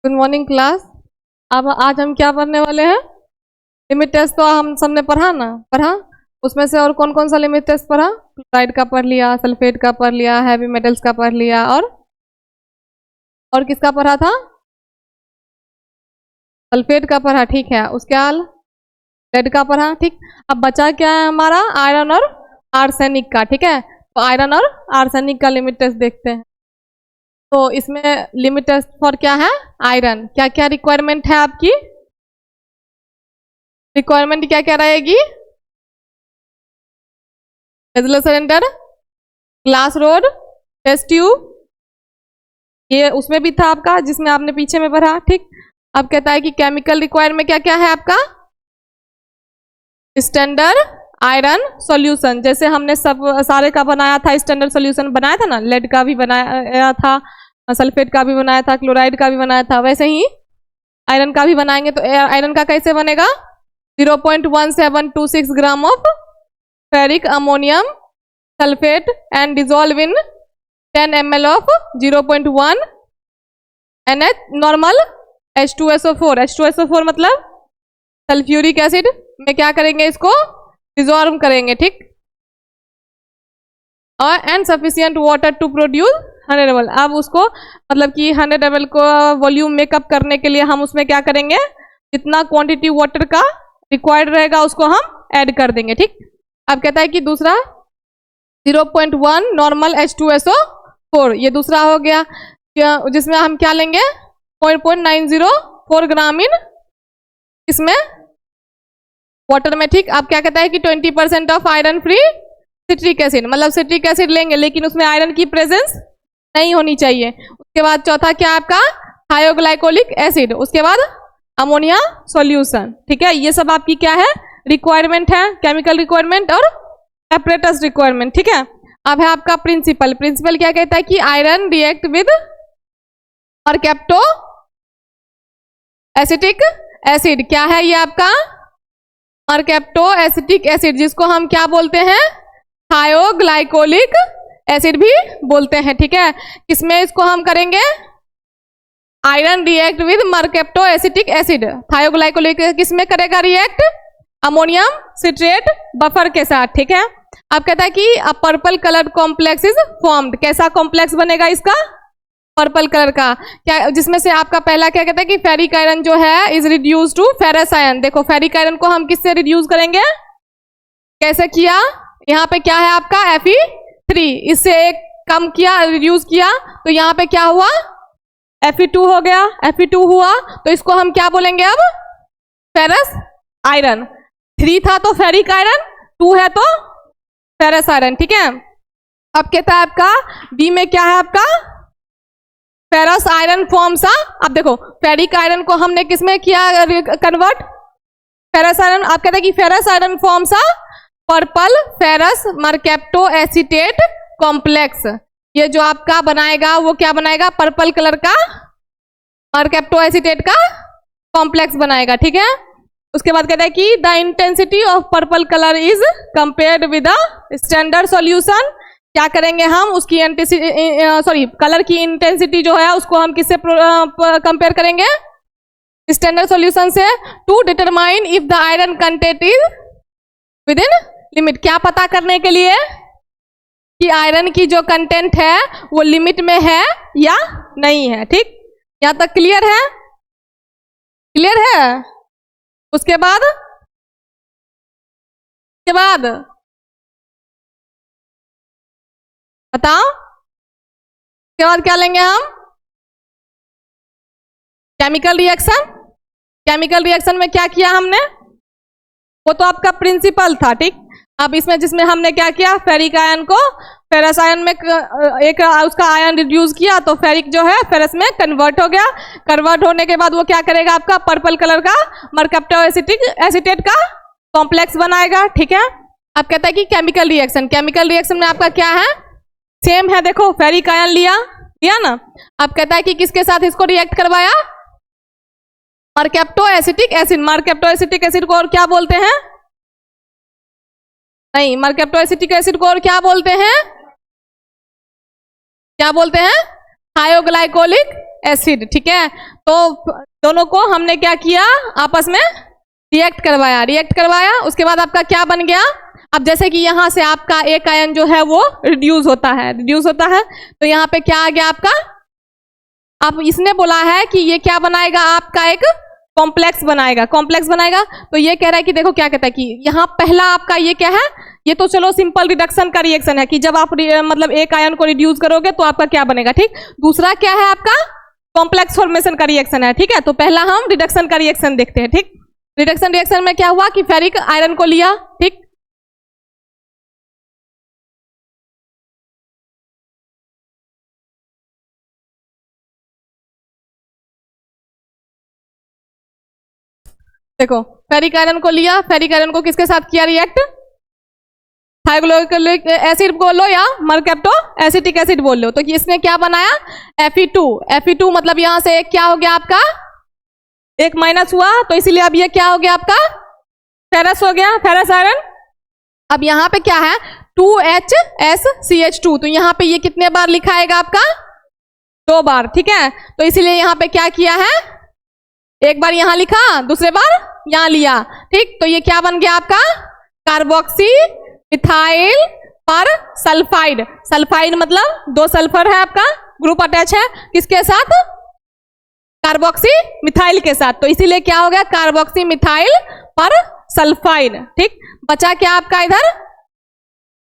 Good morning class. अब आज हम क्या पढ़ने वाले हैं? लिमिट टेस्ट तो हम सबने पढ़ा। उसमें से और कौन कौन सा लिमिट टेस्ट पढ़ा? क्लोराइड का पढ़ लिया, सल्फेट का पढ़ लिया, हैवी मेटल्स का पढ़ लिया, और किसका पढ़ा था? सल्फेट का पढ़ा, ठीक है। उसके बाद लेड का पढ़ा, ठीक। अब बचा क्या है हमारा? आयरन और आर्सेनिक का, ठीक है। तो आयरन और आर्सेनिक का लिमिट टेस्ट देखते हैं। तो इसमें लिमिट टेस्ट फॉर क्या है? आयरन। क्या क्या रिक्वायरमेंट है आपकी? रिक्वायरमेंट क्या क्या रहेगी? Regular cylinder, glass rod, test tube, ये उसमें भी था आपका जिसमें आपने पीछे में पढ़ा, ठीक। अब कहता है कि केमिकल रिक्वायरमेंट क्या क्या है आपका? स्टैंडर्ड आयरन सॉल्यूशन, जैसे हमने सब सारे का बनाया था, स्टैंडर्ड सॉल्यूशन बनाया था ना, लेड का भी बनाया था, सल्फेट का भी बनाया था, क्लोराइड का भी बनाया था, वैसे ही आयरन का भी बनाएंगे। तो आयरन का कैसे बनेगा? 0.1726 gram of ferric ammonium sulphate and dissolve in 10 ml of 0.1 NH normal H2SO4। H2SO4 मतलब सल्फ्यूरिक एसिड में क्या करेंगे? इसको डिजोल्व करेंगे, ठीक। और and sufficient water to produce 100 ml। अब उसको मतलब कि 100 ml को वॉल्यूम मेकअप करने के लिए हम उसमें क्या करेंगे? जितना क्वांटिटी वाटर का रिक्वायर्ड रहेगा उसको हम ऐड कर देंगे, ठीक। अब कहता है कि दूसरा 0.1 नॉर्मल H2SO4, ये दूसरा हो गया, जिसमें हम क्या लेंगे? 0.904 ग्राम इन इसमें वाटर में, ठीक। अब क्या कहता है कि 20% of iron free citric acid, मतलब सिट्रिक एसिड लेंगे लेकिन उसमें आयरन की प्रेजेंस नहीं होनी चाहिए। उसके बाद चौथा क्या है आपका? थायोग्लाइकोलिक एसिड। उसके बाद अमोनिया सॉल्यूशन, ठीक है। ये सब आपकी क्या है? रिक्वायरमेंट है, केमिकल रिक्वायरमेट और एपरेटस रिक्वायरमेंट, ठीक है। अब है आपका प्रिंसिपल। प्रिंसिपल क्या कहता है कि iron react with mercapto acetic acid. क्या है ये आपका? मरकैप्टो एसिटिक एसिड, जिसको हम क्या बोलते हैं? थायोग्लाइकोलिक एसिड भी बोलते हैं, ठीक है। किसमें इसको हम करेंगे? Iron react with mercapto acetic acid. थायोग्लाइकोलिक किसमें करेगा रिएक्ट? अमोनियम सिट्रेट बफर के साथ, ठीक है। अब कहता है कि a purple colour complex is formed. कैसा कॉम्प्लेक्स बनेगा इसका? पर्पल कलर का। क्या, जिसमें से आपका पहला क्या कहता है कि फेरिक आयरन जो है is reduce to ferrous iron. देखो फेरिक आयरन को हम किससे रिड्यूस करेंगे? कैसे किया? यहाँ पे क्या है आपका? Fe3, इससे एक कम किया, रिड्यूस किया, तो यहाँ पे क्या हुआ? Fe2 हो गया। Fe2 हुआ तो इसको हम क्या बोलेंगे अब? Ferrous iron. 3 था तो फेरिक आयरन, 2 है तो फेरस आयरन, ठीक है। अब कहता है आपका बी में क्या है आपका? Ferrous iron forms. अब देखो फेरिक आयरन को हमने किसमें किया कन्वर्ट? Ferrous iron. आप कहते हैं कि ferrous iron forms purple ferrous mercapto acetate complex. ये जो आपका बनाएगा वो क्या बनाएगा? पर्पल कलर का मरकैप्टो एसिटेट का कॉम्प्लेक्स बनाएगा, ठीक है। उसके बाद कहता है कि the intensity of purple colour is compared with the standard solution. क्या करेंगे हम? उसकी कलर की इंटेंसिटी जो है उसको हम किससे कंपेयर करेंगे? स्टैंडर्ड सॉल्यूशन से, to determine if the iron content is within limit. क्या पता करने के लिए कि आयरन की जो कंटेंट है वो लिमिट में है या नहीं है, ठीक। यहां तक क्लियर है? क्लियर है? उसके बाद बताओ, उसके बाद क्या लेंगे हम? Chemical reaction. केमिकल रिएक्शन में क्या किया हमने? वो तो आपका प्रिंसिपल था, ठीक। अब इसमें जिसमें हमने क्या किया? फेरिक आयन को फेरस आयन में एक उसका आयन रिड्यूस किया तो फेरिक जो है फेरस में कन्वर्ट हो गया। कन्वर्ट होने के बाद वो क्या करेगा? आपका पर्पल कलर का मरकैप्टो एसिटेट का कॉम्प्लेक्स बनाएगा, ठीक है। अब कहता है कि केमिकल रिएक्शन। केमिकल रिएक्शन में आपका क्या है? सेम है, देखो फेरिक आयन लिया ना। अब कहता है कि किसके साथ इसको रिएक्ट करवाया? Mercapto acetic acid. Mercapto acetic acid को और क्या बोलते हैं? नहीं, मरकैप्टो एसिटिक एसिड को और क्या बोलते हैं? क्या बोलते हैं? थायोग्लाइकोलिक एसिड, ठीक है। तो दोनों को हमने क्या किया, आपस में रिएक्ट करवाया। उसके बाद आपका क्या बन गया, अब जैसे कि यहाँ से आपका एक आयन जो है वो रिड्यूस होता है, तो यहाँ पे क्या आ गया आपका, अब इसने बोला है कि ये क्या बनाएगा, आपका एक कॉम्प्लेक्स बनाएगा। तो ये कह रहा है कि देखो क्या कहता है कि यहाँ पहला आपका ये क्या है, ये तो चलो सिंपल रिडक्शन का रिएक्शन है कि जब आप मतलब एक आयन को रिड्यूस करोगे तो आपका क्या बनेगा, ठीक। दूसरा क्या है आपका कॉम्प्लेक्स फॉर्मेशन का रिएक्शन है, ठीक है। तो पहला हम रिडक्शन का रिएक्शन देखते हैं, ठीक। रिडक्शन रिएक्शन में क्या हुआ कि फेरिक आयरन को लिया, ठीक। देखो फेरिक आयरन को लिया, फेरिक आयरन को किसके साथ किया रिएक्ट, थायोक्लोरिक एसिड बोल लो या मरकैप्टो एसिटिक एसिड बोल लो। तो इसने क्या बनाया Fe2 मतलब यहां से एक क्या हो गया आपका, एक माइनस हुआ, तो इसीलिए अब ये क्या हो गया आपका फेरस हो गया, फेरस आयरन। अब यहाँ पे क्या है 2HSCH2, तो यहाँ पे ये कितने बार लिखा आएगा आपका 2 बार, ठीक है। तो इसीलिए यहाँ पे क्या किया है, एक बार यहाँ लिखा, दूसरे बार यहाँ लिया, ठीक। तो ये क्या बन गया आपका कार्बोक्सी मिथाइल पर सल्फाइड मतलब 2 सल्फर है आपका, ग्रुप अटैच है किसके साथ, कार्बोक्सी मिथाइल के साथ। तो इसीलिए क्या हो गया कार्बोक्सी मिथाइल पर सल्फाइड, ठीक। बचा क्या आपका इधर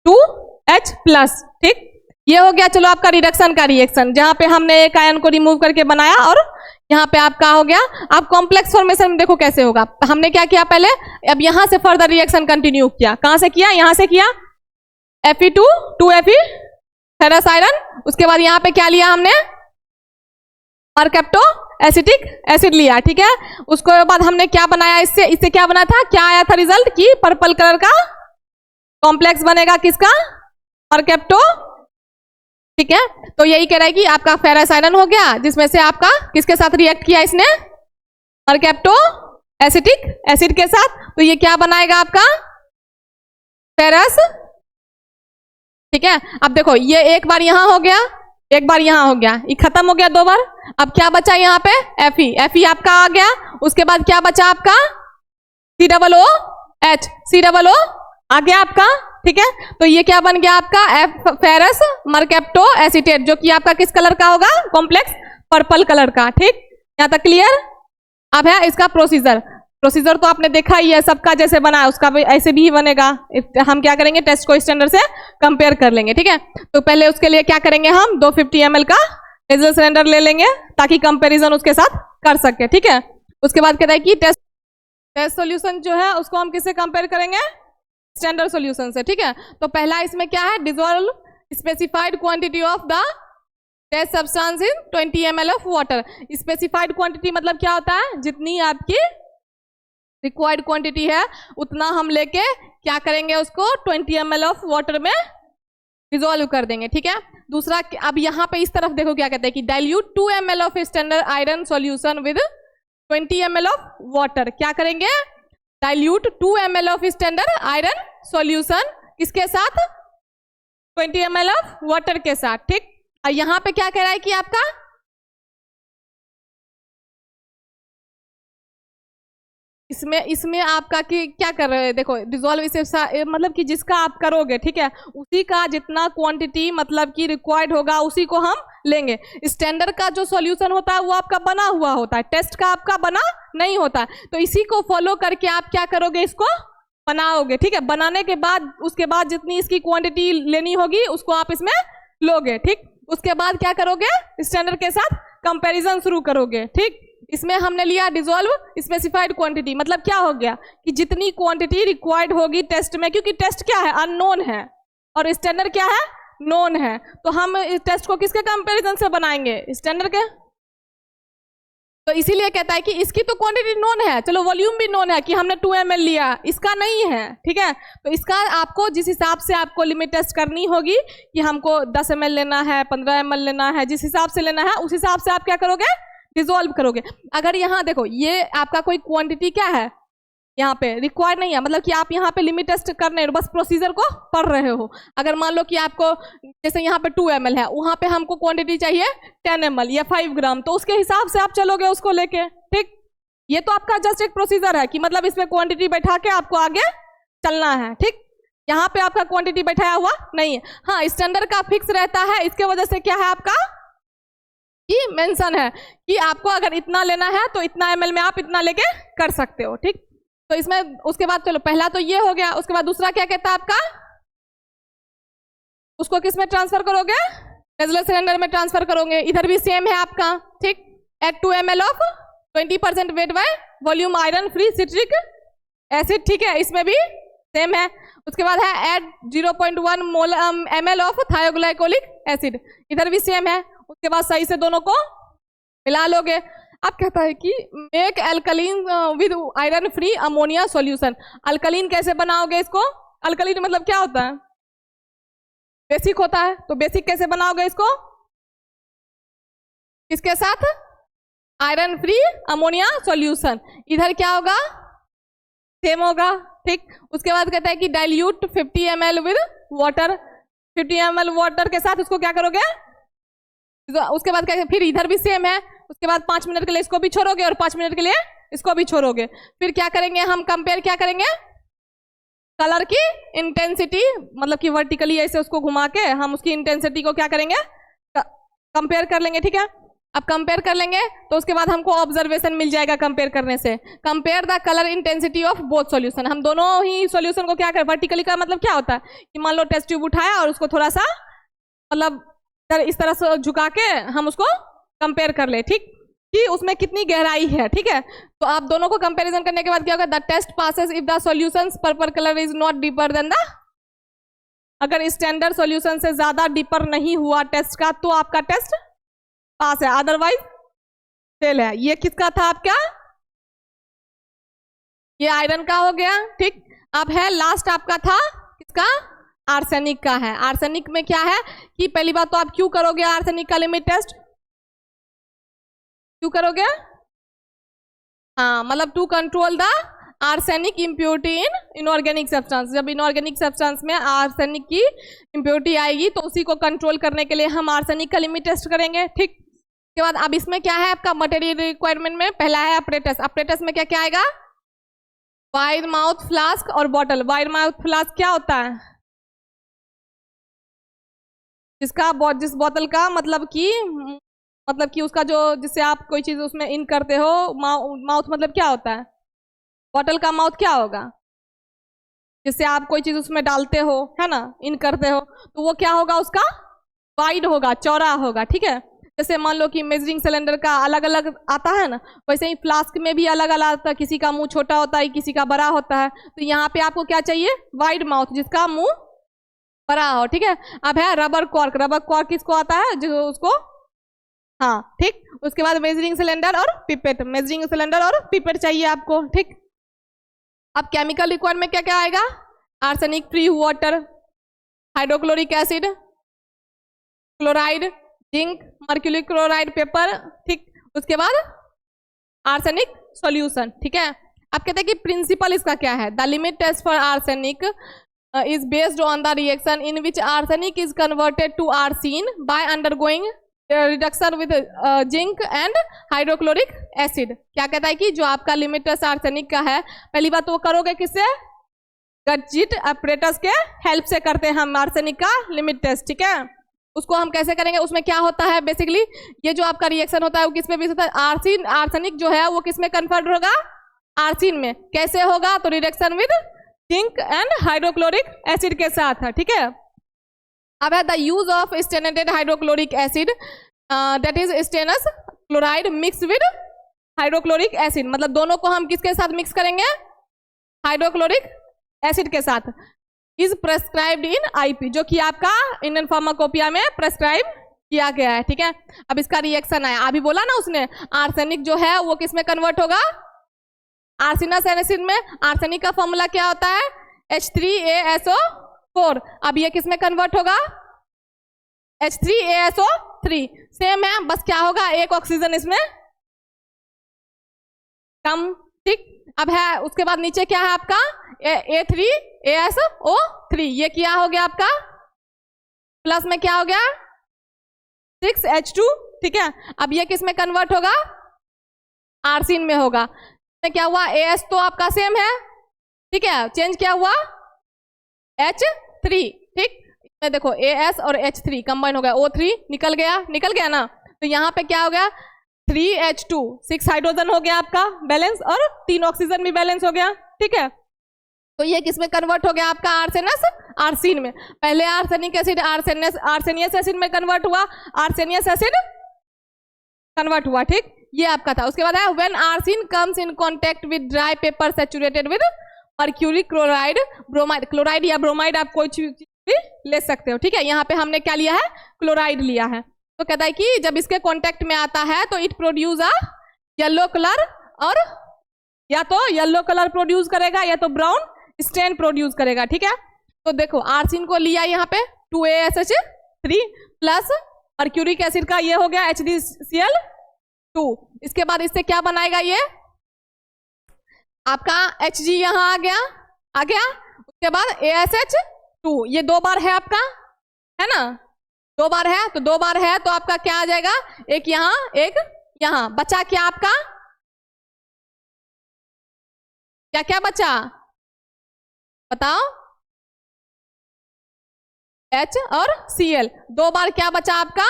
2H+, ठीक। ये हो गया चलो आपका रिडक्शन का रिएक्शन, जहां पे हमने एक आयन को रिमूव करके बनाया और यहाँ पे आपका हो गया। अब कॉम्प्लेक्स फॉर्मेशन में देखो कैसे होगा, हमने क्या किया पहले, अब यहाँ से फर्दर रिएक्शन कंटिन्यू किया, कहां से किया, यहाँ से किया Fe2 2Fe फेरस आयरन। उसके बाद यहाँ पे क्या लिया हमने मरकैप्टो एसिटिक एसिड लिया, ठीक है। उसके बाद हमने क्या बनाया, इससे क्या बना था, क्या आया था रिजल्ट की पर्पल कलर का कॉम्प्लेक्स बनेगा किसका, मरकैप्टो, ठीक है। तो यही कह रहा है कि आपका फेरस आयरन हो गया, जिसमें से आपका किसके साथ रिएक्ट किया इसने, मरकैप्टो एसिटिक एसिड के साथ। तो ये क्या बनाएगा आपका फेरस, ठीक है। अब देखो ये एक बार यहां हो गया, एक बार यहां हो गया, ये खत्म हो गया 2 बार। अब क्या बचा यहाँ पे Fe आपका आ गया। उसके बाद क्या बचा आपका COOH आ गया आपका, ठीक है। तो ये क्या बन गया आपका फेरस मरकैप्टो एसिटेट, जो कि आपका किस कलर का होगा कॉम्प्लेक्स, पर्पल कलर का, ठीक। यहाँ तक क्लियर। अब है इसका प्रोसीजर तो आपने देखा ही है, सबका जैसे बना उसका भी ऐसे भी बनेगा। हम क्या करेंगे टेस्ट को स्टैंडर्ड से कंपेयर कर लेंगे, ठीक है। तो पहले उसके लिए क्या करेंगे, हम 250 ml का नेजल सिलेंडर ले लेंगे ताकि कंपैरिजन उसके साथ कर सके, ठीक है। उसके बाद कहता है कि टेस्ट सॉल्यूशन जो है उसको हम किससे कंपेयर करेंगे, स्टैंडर्ड सॉल्यूशन से, ठीक है। तो पहला इसमें क्या है, dissolve specified quantity of the test substance in 20 ml of water. Specified quantity मतलब क्या होता है, जितनी आपकी रिक्वायर्ड क्वांटिटी है उतना हम लेके क्या करेंगे, उसको 20 ml ऑफ वाटर में डिसॉल्व कर देंगे, ठीक है। दूसरा अब यहाँ पे इस तरफ देखो क्या कहते हैं कि dilute 2 ml of standard iron solution with 20 ml of water. क्या करेंगे, dilute 2 ml of standard iron solution किसके साथ, 20 ml ऑफ वाटर के साथ, ठीक। और यहाँ पे क्या कह रहा है कि आपका इसमें आपका कि क्या कर रहे हैं, देखो डिसॉल्व इसे मतलब कि जिसका आप करोगे, ठीक है, उसी का जितना क्वांटिटी मतलब कि रिक्वायर्ड होगा उसी को हम लेंगे। स्टैंडर्ड का जो सॉल्यूशन होता है वो आपका बना हुआ होता है, टेस्ट का आपका बना नहीं होता। तो इसी को फॉलो करके आप क्या करोगे, इसको बनाओगे, ठीक है। बनाने के बाद उसके बाद जितनी इसकी क्वांटिटी लेनी होगी उसको आप इसमें लोगे, ठीक। उसके बाद क्या करोगे, स्टैंडर्ड के साथ कंपैरिजन शुरू करोगे, ठीक। इसमें हमने लिया डिसॉल्व स्पेसिफाइड क्वांटिटी, मतलब क्या हो गया कि जितनी क्वांटिटी रिक्वायर्ड होगी टेस्ट में, क्योंकि टेस्ट क्या है अननोन है और स्टैंडर्ड क्या है नोन है, तो हम इस टेस्ट को किसके कंपैरिजन से बनाएंगे, स्टैंडर्ड के। तो इसीलिए कहता है कि इसकी तो क्वांटिटी नोन है, चलो वॉल्यूम भी नोन है कि हमने 2 ml लिया, इसका नहीं है, ठीक है। तो इसका आपको जिस हिसाब से आपको लिमिट टेस्ट करनी होगी कि हमको 10 ml लेना है, 15 ml लेना है, जिस हिसाब से लेना है उस हिसाब से आप क्या करोगे, डिसॉल्व करोगे। अगर यहाँ देखो ये आपका कोई क्वांटिटी क्या है यहाँ पे रिक्वायर्ड नहीं है, मतलब कि आप यहाँ पे लिमिट टेस्ट कर रहे हो, बस प्रोसीजर को पढ़ रहे हो। अगर मान लो कि आपको जैसे यहाँ पे 2 ml है, वहाँ पे हमको क्वांटिटी चाहिए 10 ml या 5 ग्राम, तो उसके हिसाब से आप चलोगे उसको लेके, ठीक। ये तो आपका जस्ट एक प्रोसीजर है कि मतलब इसमें क्वांटिटी बैठा के आपको आगे चलना है, ठीक। यहाँ पे आपका क्वांटिटी बैठाया हुआ नहीं है। हाँ, स्टैंडर्ड का फिक्स रहता है, इसके वजह से क्या है आपका कि मेंशन है कि आपको अगर इतना लेना है तो इतना ml में आप इतना लेके कर सकते हो, ठीक। तो इसमें उसके बाद चलो पहला तो ये हो गया, उसके बाद दूसरा क्या कहता है आपका, उसको किस में ट्रांसफर करोगे, नेजल सिलेंडर में ट्रांसफर करोगे। इधर भी सेम है आपका, ठीक। Add 2 ml of 20% weight by volume iron free citric acid, ठीक है, इसमें भी सेम है। उसके बाद है add 0.1 ml of thioglycolic acid, इधर भी सेम है। उसके बाद सही से दोनों को मिला लोगे। अब कहता है कि make alkaline with iron free ammonia solution. Alkaline कैसे बनाओगे इसको, अल्कलीन मतलब क्या होता है, बेसिक होता है, तो बेसिक कैसे बनाओगे इसको, इसके साथ आयरन फ्री अमोनिया सॉल्यूशन। इधर क्या होगा, सेम होगा, ठीक। उसके बाद कहता है कि dilute 50 ml with water, 50 ml water के साथ उसको क्या करोगे। उसके बाद क्या, फिर इधर भी सेम है। उसके बाद 5 मिनट के लिए इसको भी छोड़ोगे और 5 मिनट के लिए इसको भी छोड़ोगे। फिर क्या करेंगे हम, कंपेयर क्या करेंगे, कलर की इंटेंसिटी, मतलब कि वर्टिकली ऐसे उसको घुमा के हम उसकी इंटेंसिटी को क्या करेंगे, कंपेयर कर लेंगे, ठीक है। अब कंपेयर कर लेंगे तो उसके बाद हमको ऑब्जर्वेशन मिल जाएगा कंपेयर करने से। Compare the colour intensity of both solution. हम दोनों ही सॉल्यूशन को क्या करें, वर्टिकली का मतलब क्या होता है कि मान लो टेस्ट ट्यूब उठाया और उसको थोड़ा सा मतलब इस तरह से झुका के हम उसको कंपेयर कर ले, ठीक, कि उसमें कितनी गहराई है, ठीक है। तो आप दोनों को कंपैरिजन करने के बाद क्या होगा, the test passes if the solutions purple colour is not deeper than the, अगर स्टैंडर्ड सॉल्यूशन से ज्यादा डीपर नहीं हुआ टेस्ट का तो आपका टेस्ट पास है, अदरवाइज फेल है। ये किसका था आपका, ये आयरन का हो गया, ठीक। अब है लास्ट आपका था किसका, आर्सेनिक का है। आर्सेनिक में क्या है कि पहली बात तो आप क्यों करोगे आर्सेनिक का लिमिट टेस्ट, क्यों करोगे, हाँ, मतलब to control the arsenic impurity in inorganic substance. जब इनऑर्गेनिक सब्सटेंस में आर्सेनिक की इम्प्योरिटी आएगी तो उसी को कंट्रोल करने के लिए हम आर्सेनिक का लिमिट टेस्ट करेंगे, ठीक। उसके बाद अब इसमें क्या है आपका मटेरियल रिक्वायरमेंट में, पहला है अपरेटस। अपरेटस में क्या क्या आएगा, वाइड माउथ फ्लास्क और बॉटल। वाइड माउथ फ्लास्क क्या होता है, जिस बोतल का मतलब कि उसका जो जिससे आप कोई चीज उसमें इन करते हो, माउथ मतलब क्या होता है, बॉटल का माउथ क्या होगा, जिससे आप कोई चीज उसमें डालते हो, है ना, इन करते हो, तो वो क्या होगा, उसका वाइड होगा, चौड़ा होगा, ठीक है। जैसे मान लो कि मेजरिंग सिलेंडर का अलग अलग आता है ना, वैसे ही फ्लास्क में भी अलग अलग आता है, किसी का मुंह छोटा होता है, किसी का बड़ा होता है। तो यहाँ पे आपको क्या चाहिए, वाइड माउथ, जिसका मुंह बड़ा हो, ठीक है। अब है रबर कॉर्क। रबर कॉर्क किसको आता है, जो उसको, हाँ, ठीक। उसके बाद मेजरिंग सिलेंडर और पिपेट। मेजरिंग सिलेंडर और पिपेट चाहिए आपको, ठीक। अब केमिकल रिक्वायरमेंट क्या क्या आएगा, arsenic free water, hydrochloric acid, chloride, zinc, mercury chloride paper, ठीक। उसके बाद आर्सेनिक सॉल्यूशन, ठीक है। अब कहते हैं कि प्रिंसिपल इसका क्या है, the limit test for arsenic is based on the reaction in which arsenic is converted to arsine by undergoing reduction with zinc and hydrochloric acid। क्या कहता है कि जो आपका लिमिट टेस्ट आर्सेनिक का है, पहली बात तो वो करोगे किससे, गटजिट अपरेटस के हेल्प से करते हैं हम आर्सेनिक का लिमिट टेस्ट, ठीक है। उसको हम कैसे करेंगे, उसमें क्या होता है बेसिकली, ये जो आपका रिएक्शन होता है वो किस में भी होता है, आर्सेनिक जो है वो किस में कन्वर्ट होगा, आर्सिन में। कैसे होगा, तो reduction with zinc and hydrochloric acid के साथ है, ठीक है। अब है the use of stannated hydrochloric acid, that is stannous chloride mix with hydrochloric acid. मतलब दोनों को हम किसके साथ मिक्स करेंगे, हाइड्रोक्लोरिक एसिड के साथ। इज प्रेस्क्राइब्ड इन आईपी, जो कि आपका इंडियन फार्माकोपिया में प्रेस्क्राइब किया गया है, ठीक है। अब इसका रिएक्शन आया, अभी बोला ना उसने, आर्सेनिक जो है वो किस में कन्वर्ट होगा, आर्सेनस एसिड में। आर्सेनिक का फॉर्मूला क्या होता है, H3ASO4। अब ये किस में कन्वर्ट होगा, H3ASO3। सेम है, बस क्या होगा, एक ऑक्सीजन इसमें कम ठीक। अब है उसके बाद नीचे क्या है आपका A3ASO3, ये क्या हो गया आपका, प्लस में क्या हो गया 6H2, ठीक है। अब ये किस में कन्वर्ट होगा, आर्सिन में होगा। क्या हुआ, AS तो आपका सेम है, ठीक है, चेंज क्या हुआ H3, ठीक। इसमें देखो AS और H3 कंबाइन हो गया, O3 निकल गया ना, तो यहाँ पे क्या हो गया 3H2, 6 हाइड्रोजन हो गया आपका बैलेंस, और 3 ऑक्सीजन भी बैलेंस हो गया, ठीक है। तो ये किस में कन्वर्ट हो गया आपका आर्सेनस आर्सिन में। पहले आर्सेनिक एसिड आर्सेनियस एसिड में कन्वर्ट हुआ, आर्सेनियस एसिड कन्वर्ट हुआ, ठीक, ये आपका था। उसके बाद है when arsine comes in contact with dry paper saturated with mercury chloride bromide, chloride या ब्रोमाइड आप कोई चीज भी ले सकते हो, ठीक है। यहाँ पे हमने क्या लिया है, क्लोराइड लिया है। तो कहता है कि जब इसके कांटेक्ट में आता है तो it produce a yellow colour, और या तो येलो कलर प्रोड्यूस करेगा या तो ब्राउन स्टेन प्रोड्यूस करेगा, ठीक है। तो देखो आर्सिन को लिया यहाँ पे 2ASH3 प्लस मर्क्यूरिक एसिड का ये हो गया HDCl2। इसके बाद इससे क्या बनाएगा, ये आपका Hg यहाँ आ गया। उसके बाद ASH2, ये 2 बार है आपका, है ना, 2 बार है, तो 2 बार है तो आपका क्या आ जाएगा, एक यहाँ, बचा क्या आपका, क्या बचा बताओ, H और Cl, 2 बार क्या बचा आपका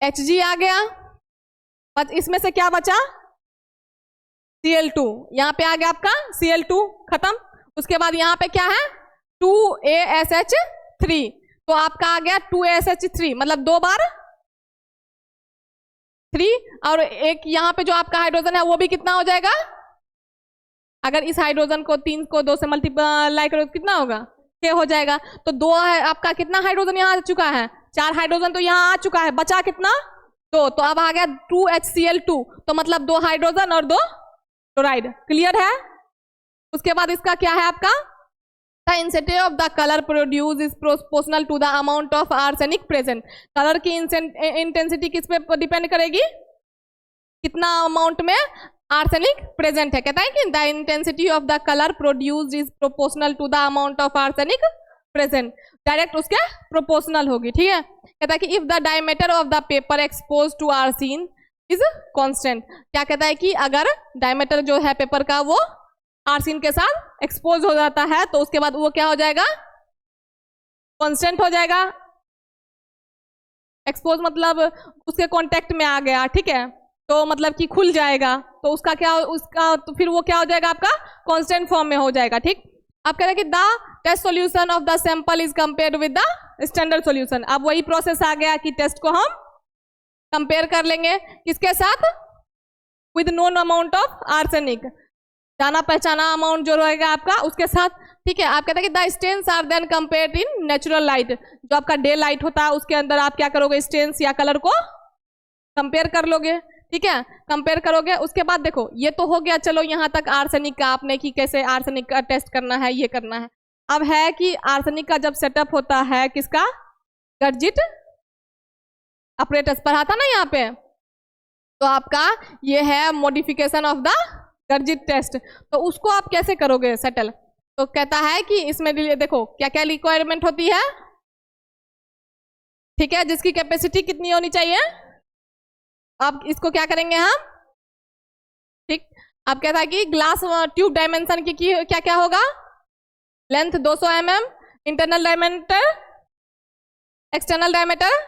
Hg आ गया, बस इसमें से क्या बचा Cl2, यहाँ पे आ गया आपका Cl2 खत्म। उसके बाद यहाँ पे क्या है 2ASH3, तो आपका आ गया 2ASH3, मतलब 2 बार 3, और एक यहाँ पे जो आपका हाइड्रोजन है वो भी कितना हो जाएगा, अगर इस हाइड्रोजन को 3 को 2 से मल्टीप्लाई करो कितना होगा 6 हो जाएगा। तो 2 है आपका, कितना हाइड्रोजन यहाँ आ चुका है, 4 हाइड्रोजन तो यहाँ आ चुका है, बचा कितना 2, तो अब आ गया 2HCl2, तो मतलब 2 हाइड्रोजन और 2 क्लोराइड, क्लियर है। उसके बाद इसका क्या है आपका, the intensity of the colour produce is proportional to the amount of arsenic present. Colour की इंटेंसिटी किस पे डिपेंड करेगी, कितना अमाउंट में आर्सेनिक प्रेजेंट है। कहता है कि the intensity of the colour produced is proportional to the amount of arsenic present, direct उसके प्रोपोर्शनल होगी, ठीक है। कहता है कि if the diameter of the paper expose to arsine is constant, क्या कहता है कि अगर डायमीटर जो है पेपर का वो आर्सिन के साथ एक्सपोज हो जाता है तो उसके बाद वो क्या हो जाएगा, कांस्टेंट हो जाएगा। एक्सपोज मतलब उसके कांटेक्ट में आ गया, ठीक है, तो मतलब कि खुल जाएगा, तो उसका तो फिर वो क्या हो जाएगा आपका कांस्टेंट फॉर्म में हो जाएगा, ठीक। अब कहते हैं कि the test solution of the sample is compared with the standard solution. अब वही प्रोसेस आ गया कि टेस्ट को हम कंपेयर कर लेंगे किसके साथ, with known amount of arsenic, जाना पहचाना अमाउंट जो रहेगा आपका उसके साथ, ठीक है। आप कहते हैं कि the stains are then compared in natural light, जो आपका डे लाइट होता है उसके अंदर आप क्या करोगे, स्टेन्स या कलर को कंपेयर कर लोगे, ठीक है, कंपेयर करोगे। उसके बाद देखो ये तो हो गया, चलो यहाँ तक आर्सेनिक का आपने कि कैसे आर्सेनिक का टेस्ट करना है, ये करना है। अब है कि आर्सेनिक का जब सेटअप होता है किसका, गर्जिट अपरेटस पढ़ा था ना यहाँ पे, तो आपका ये है मॉडिफिकेशन ऑफ द गर्जिट टेस्ट, तो उसको आप कैसे करोगे सेटल। तो कहता है कि इसमें देखो क्या क्या रिक्वायरमेंट होती है, ठीक है, जिसकी कैपेसिटी कितनी होनी चाहिए, आप इसको क्या करेंगे हम, ठीक। अब कहता है कि ग्लास ट्यूब डायमेंशन की क्या क्या होगा, length 200 mm, internal diameter, external diameter,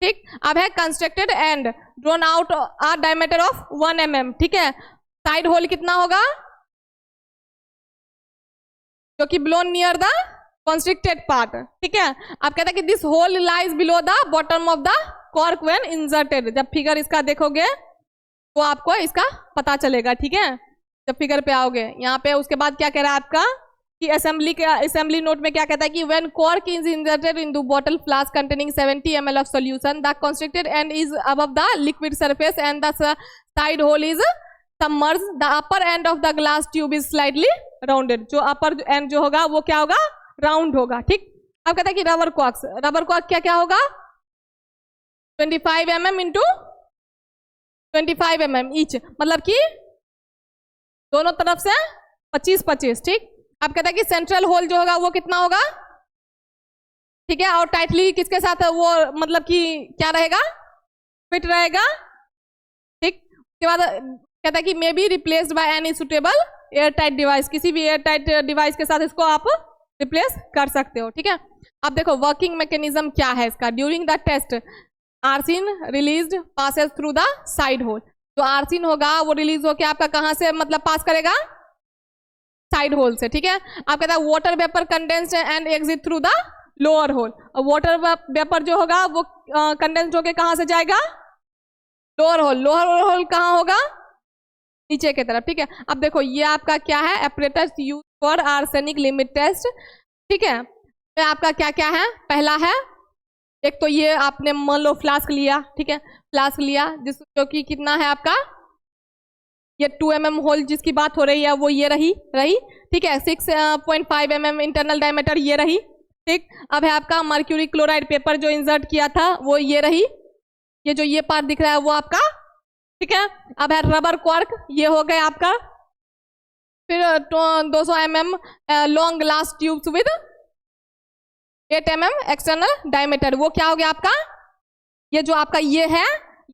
ठीक। अब है constructed and drawn out a diameter of 1 mm, ठीक है। साइड होल कितना होगा, जो कि blown near the constricted part, ठीक है। अब कहता है कि this hole lies below the bottom of the cork when inserted. जब फिगर इसका देखोगे तो आपको इसका पता चलेगा, ठीक है, जब फिगर पे आओगे यहाँ पे। उसके बाद क्या कह रहा है आपका कि असेंबली नोट में क्या कहता है कि when cork is inserted in the bottle flask containing 70 ml of solution, the constricted end is above the liquid surface and the side hole is submerged, the upper end of the glass tube is slightly rounded, जो अपर and जो होगा वो क्या होगा, round होगा, ठीक। अब कहता है कि रबर कॉर्क क्या क्या होगा 25 mm इंटू 25 mm ईच, मतलब कि दोनों तरफ से 25-25, ठीक। अब कहता है कि सेंट्रल होल जो होगा वो कितना होगा, ठीक है, और टाइटली किसके साथ वो मतलब कि क्या रहेगा, फिट रहेगा, ठीक। उसके बाद कहता है कि may be replaced by any suitable air tight device, किसी भी एयर टाइट डिवाइस के साथ इसको आप रिप्लेस कर सकते हो, ठीक है। अब देखो वर्किंग मैकेनिज्म क्या है इसका। During the test arsine released passes through the side hole, जो आर्सिन होगा वो रिलीज होकर आपका कहां से मतलब पास करेगा, साइड होल से, ठीक है। आप कहता है water vapour condensed and exit through the lower hole, water vapour जो होगा वो कंडेंस्ड होके कहां से जाएगा, लोअर होल। लोअर होल कहां होगा, नीचे की तरफ, ठीक है। अब देखो ये आपका क्या है, apparatus use for arsenic limit test, ठीक है। तो आपका क्या क्या है, पहला है एक तो ये आपने मान लो फ्लास्क लिया, ठीक है, फ्लास्क लिया जो कि कितना है आपका, ये 2 mm होल जिसकी बात हो रही है वो ये रही, ठीक है। 6.5 mm इंटरनल डायमीटर ये रही, ठीक। अब है आपका मर्क्यूरी क्लोराइड पेपर जो इंसर्ट किया था वो ये रही, ये जो ये पार्ट दिख रहा है वो आपका, ठीक है। अब है रबर क्वार्क, ये हो गया आपका। फिर 200 mm long glass tubes with 8 mm external diameter, वो क्या हो गया आपका, ये जो आपका ये है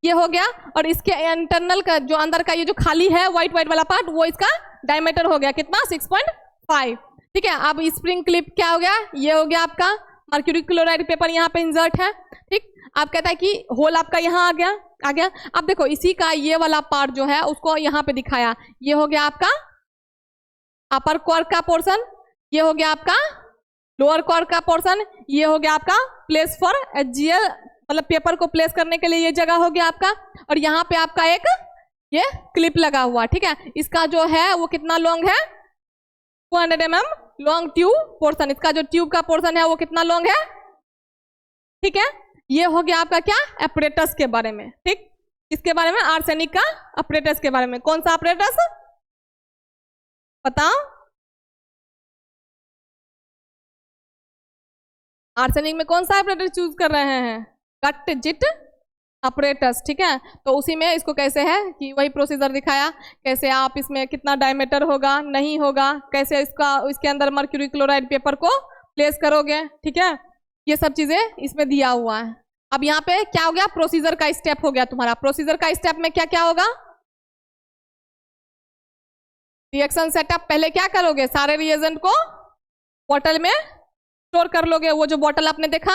ये हो गया। और इसके इंटरनल का जो अंदर का ये जो खाली है व्हाइट वाला पार्ट वो इसका डायमीटर हो गया कितना, 6.5, ठीक है। अब स्प्रिंग क्लिप क्या हो गया, ये हो गया आपका मर्क्यूरी क्लोराइड पेपर यहाँ पे इंसर्ट है, ठीक। आप कहता है कि होल आपका यहाँ आ गया। अब देखो इसी का ये वाला पार्ट जो है उसको यहाँ पे दिखाया, ये हो गया आपका अपर क्वार्क का पोर्शन, ये हो गया आपका लोअर क्वार्क का पोर्शन, ये हो गया आपका प्लेस फॉर HGL मतलब पेपर को प्लेस करने के लिए ये जगह हो गया आपका। और यहाँ पे आपका एक ये क्लिप लगा हुआ, ठीक है। इसका जो है वो कितना लॉन्ग है, 200 mm लॉन्ग ट्यूब पोर्शन, इसका जो ट्यूब का पोर्शन है वो कितना लॉन्ग है, ठीक है। ये हो गया आपका क्या, एपरेटस के बारे में, ठीक। किसके बारे में, आर्सेनिक का एपरेटस के बारे में। कौन सा एपरेटस बताओ, आर्सेनिक में कौन सा एपरेटस चूज कर रहे हैं, कट जिट अपरेटस, ठीक है। तो उसी में इसको कैसे है कि वही प्रोसीजर दिखाया, कैसे आप इसमें कितना डायमीटर होगा नहीं होगा, कैसे इसके अंदर मर्क्यूरी क्लोराइड पेपर को प्लेस करोगे, ठीक है। ये सब चीजें इसमें दिया हुआ है। अब यहाँ पे क्या हो गया, प्रोसीजर का स्टेप हो गया तुम्हारा। प्रोसीजर का स्टेप में क्या क्या होगा, रिएक्शन सेटअप, पहले क्या करोगे, सारे रिएजेंट को बॉटल में स्टोर कर लोगे। वो जो बॉटल आपने देखा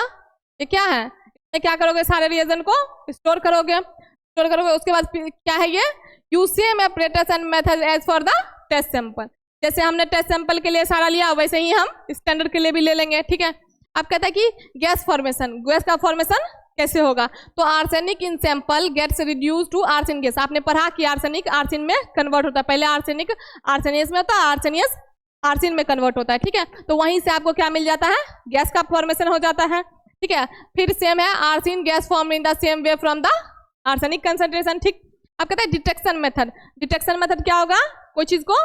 ये क्या है, क्या करोगे, सारे रिएजेंट को स्टोर करोगे। उसके बाद क्या है, ये use same apparatus and method as for the test sample. जैसे हमने टेस्ट सैंपल के लिए सारा लिया वैसे ही हम स्टैंडर्ड के लिए भी ले लेंगे, ठीक है। अब कहता है कि गैस फॉर्मेशन, गैस का फॉर्मेशन कैसे होगा, तो arsenic in sample gets reduce to arsine gas. आपने पढ़ा कि आर्सेनिक आर्सिन में कन्वर्ट होता है, पहले आर्सेनिक आर्सेनियस में होता है, आर्सेनियस आर्सिन में कन्वर्ट होता है, ठीक है। तो वहीं से आपको क्या मिल जाता है, गैस का फॉर्मेशन हो जाता है, ठीक है। फिर सेम है arsine gas form in the same way from the arsenic concentration, ठीक। अब कहते हैं डिटेक्शन मेथड, डिटेक्शन मेथड क्या होगा, कोई चीज को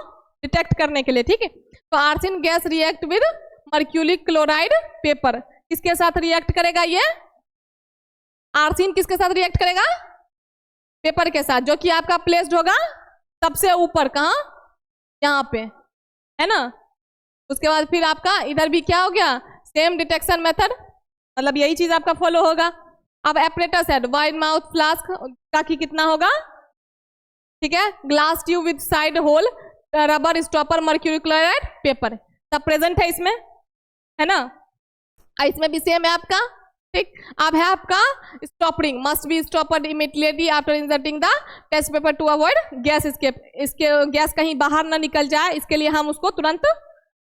डिटेक्ट करने के लिए, ठीक है। तो arsine gas react with mercury chloride paper, किसके साथ रिएक्ट करेगा, ये आर्सिन किसके साथ रिएक्ट करेगा, पेपर के साथ, जो कि आपका प्लेस्ड होगा सबसे ऊपर, कहाँ, यहाँ पे है ना। उसके बाद फिर आपका इधर भी क्या हो गया, सेम डिटेक्शन मेथड, मतलब यही चीज आपका फॉलो होगा। अब एपरेटस है वाइड माउथ फ्लास्क का की कितना होगा, ठीक है, glass tube with side hole, rubber stopper, mercury chloride paper, सब प्रेजेंट है इसमें, है ना। इसमें भी सेम है आपका, ठीक। अब है आपका stoppering, must be stoppered immediately after inserting the test paper to avoid gas escape, इसके गैस कहीं बाहर ना निकल जाए इसके लिए हम उसको तुरंत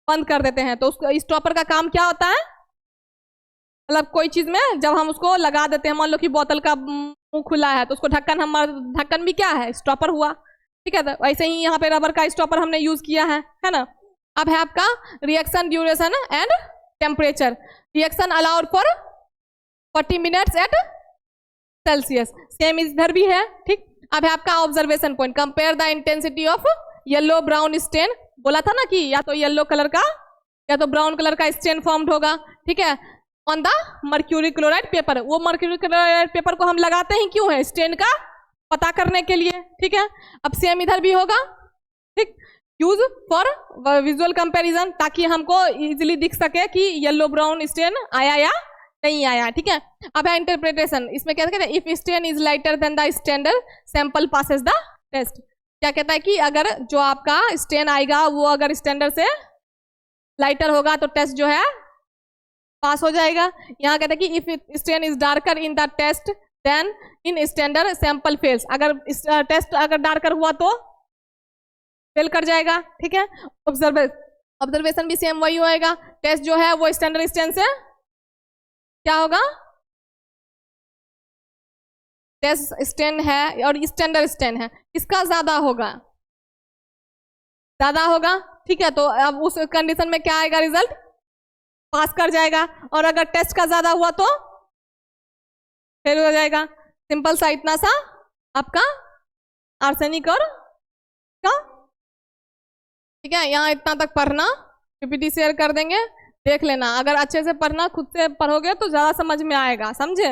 बंद कर देते हैं। तो उसको स्टॉपर का काम क्या होता है, मतलब कोई चीज में जब हम उसको लगा देते हैं, मान लो कि बोतल का मुंह खुला है तो उसको ढक्कन भी क्या है, स्टॉपर हुआ, ठीक है। तो वैसे ही यहाँ पे रबर का स्टॉपर हमने यूज किया है ना। अब है आपका reaction duration and temperature, reaction allowed for 40 minutes at Celsius, same इधर भी है, ठीक। अब है आपका observation point, compare the intensity of yellow brown stain, बोला था ना कि या तो येलो कलर का या तो ब्राउन कलर का स्टेन फॉर्म्ड होगा, ठीक है, on the mercury chloride paper. वो मर्क्यूरी क्लोराइड पेपर को हम लगाते ही क्यों है, स्टेन का पता करने के लिए, ठीक है। अब सेम इधर भी होगा, ठीक। यूज फॉर विजुअल कंपैरिजन, ताकि हमको इजीली दिख सके कि येलो ब्राउन स्टेन आया या नहीं आया, ठीक है। अब है इंटरप्रिटेशन, इसमें क्या कहते हैं, if stain is lighter than the standard sample passes the test. क्या कहता है कि अगर जो आपका स्टेन आएगा वो अगर स्टैंडर्ड से लाइटर होगा तो टेस्ट जो है पास हो जाएगा। यहाँ कहते हैं कि if stain is darker in the test then in standard sample fails, अगर टेस्ट अगर डार्कर हुआ तो फेल कर जाएगा, ठीक है। ऑब्जर्वेशन भी सेम वही होएगा, टेस्ट जो है वो स्टैंडर्ड स्टेन से क्या होगा, टेस्ट स्टेन है और स्टैंडर्ड स्टेन है, किसका ज्यादा होगा, ज्यादा होगा, ठीक है। तो अब उस कंडीशन में क्या आएगा, रिजल्ट पास कर जाएगा। और अगर टेस्ट का ज्यादा हुआ तो फेल हो जाएगा। सिंपल सा इतना सा आपका आर्सेनिक और का, ठीक है। यहाँ इतना तक पढ़ना, पीपीटी शेयर कर देंगे, देख लेना। अगर अच्छे से पढ़ना, खुद से पढ़ोगे तो ज्यादा समझ में आएगा, समझे।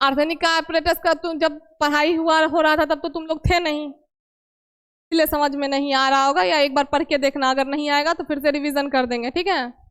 आर्सेनिक का एपरेटस का तुम जब पढ़ाई हो रहा था तब तो तुम लोग थे नहीं, इसलिए समझ में नहीं आ रहा होगा, या एक बार पढ़ के देखना, अगर नहीं आएगा तो फिर से रिवीजन कर देंगे, ठीक है।